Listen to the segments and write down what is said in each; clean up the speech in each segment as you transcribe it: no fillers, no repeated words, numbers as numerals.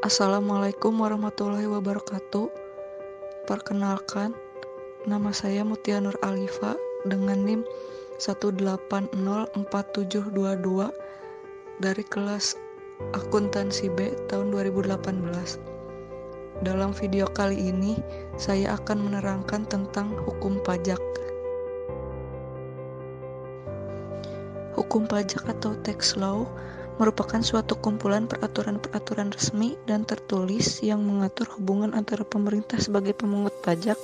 Assalamualaikum warahmatullahi wabarakatuh. Perkenalkan, nama saya Mutia Nur Alifa dengan NIM 1804722 dari kelas Akuntansi B tahun 2018. Dalam video kali ini, saya akan menerangkan tentang hukum pajak. Hukum pajak atau tax law merupakan suatu kumpulan peraturan-peraturan resmi dan tertulis yang mengatur hubungan antara pemerintah sebagai pemungut pajak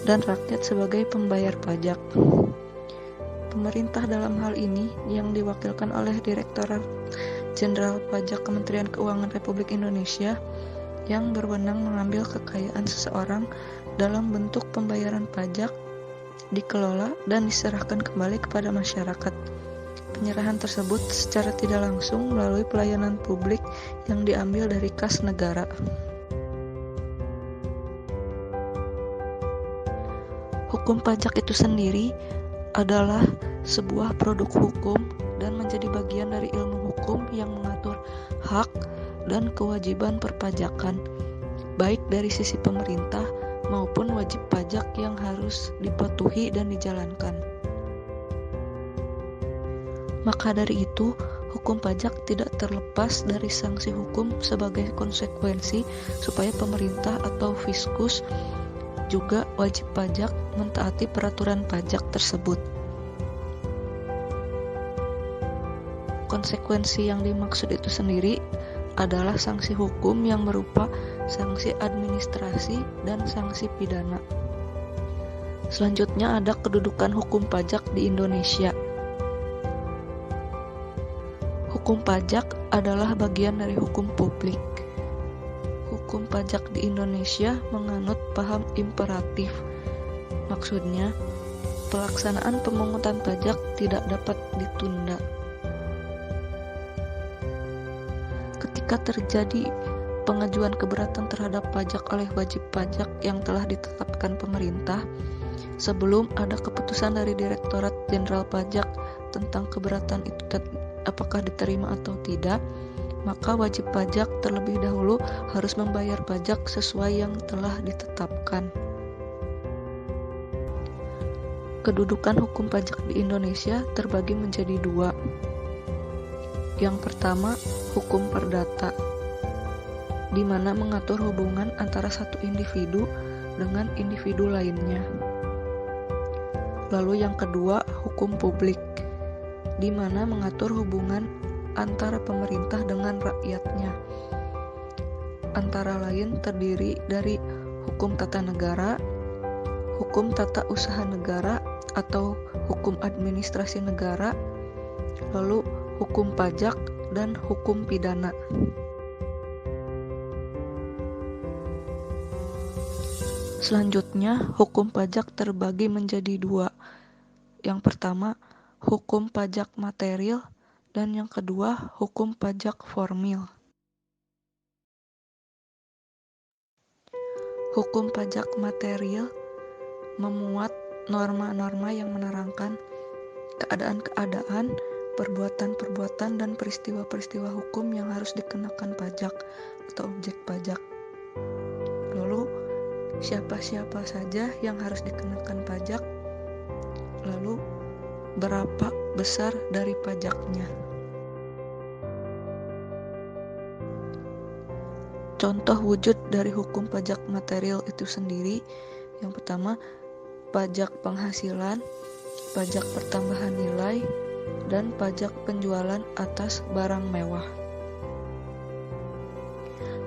dan rakyat sebagai pembayar pajak. Pemerintah dalam hal ini yang diwakilkan oleh Direktorat Jenderal Pajak Kementerian Keuangan Republik Indonesia yang berwenang mengambil kekayaan seseorang dalam bentuk pembayaran pajak, dikelola dan diserahkan kembali kepada masyarakat. Penyerahan tersebut secara tidak langsung melalui pelayanan publik yang diambil dari kas negara. Hukum pajak itu sendiri adalah sebuah produk hukum dan menjadi bagian dari ilmu hukum yang mengatur hak dan kewajiban perpajakan, baik dari sisi pemerintah maupun wajib pajak yang harus dipatuhi dan dijalankan. Maka dari itu, hukum pajak tidak terlepas dari sanksi hukum sebagai konsekuensi supaya pemerintah atau fiskus juga wajib pajak mentaati peraturan pajak tersebut. Konsekuensi yang dimaksud itu sendiri adalah sanksi hukum yang berupa sanksi administrasi dan sanksi pidana. Selanjutnya ada kedudukan hukum pajak di Indonesia. Hukum pajak adalah bagian dari hukum publik. Hukum pajak di Indonesia menganut paham imperatif. Maksudnya, pelaksanaan pemungutan pajak tidak dapat ditunda. Ketika terjadi pengajuan keberatan terhadap pajak oleh wajib pajak yang telah ditetapkan pemerintah, sebelum ada keputusan dari Direktorat Jenderal Pajak tentang keberatan itu apakah diterima atau tidak, maka wajib pajak terlebih dahulu harus membayar pajak sesuai yang telah ditetapkan. Kedudukan hukum pajak di Indonesia terbagi menjadi dua. Yang pertama, hukum perdata, di mana mengatur hubungan antara satu individu dengan individu lainnya. Lalu yang kedua, hukum publik, di mana mengatur hubungan antara pemerintah dengan rakyatnya. Antara lain terdiri dari hukum tata negara, hukum tata usaha negara atau hukum administrasi negara, lalu hukum pajak dan hukum pidana. Selanjutnya, hukum pajak terbagi menjadi dua. Yang pertama, hukum pajak material, dan yang kedua, hukum pajak formil. Hukum pajak material memuat norma-norma yang menerangkan keadaan-keadaan, perbuatan-perbuatan, dan peristiwa-peristiwa hukum yang harus dikenakan pajak atau objek pajak. Lalu, siapa-siapa saja yang harus dikenakan pajak, lalu berapa besar dari pajaknya. Contoh wujud dari hukum pajak material itu sendiri, yang pertama, pajak penghasilan, pajak pertambahan nilai, dan pajak penjualan atas barang mewah.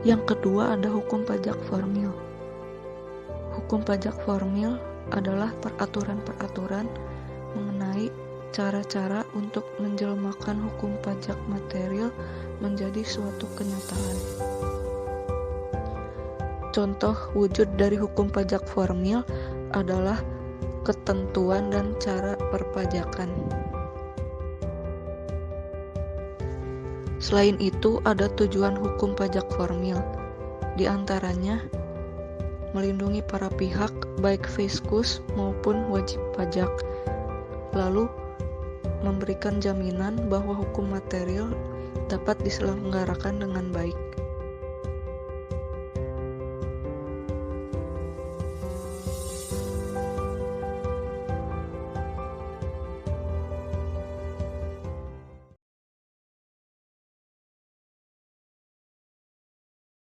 Yang kedua ada hukum pajak formil. Hukum pajak formil adalah peraturan-peraturan mengenai cara-cara untuk menjelmakan hukum pajak material menjadi suatu kenyataan. Contoh wujud dari hukum pajak formil adalah ketentuan dan cara perpajakan. Selain itu, ada tujuan hukum pajak formil, di antaranya melindungi para pihak, baik fiskus maupun wajib pajak, lalu memberikan jaminan bahwa hukum material dapat diselenggarakan dengan baik.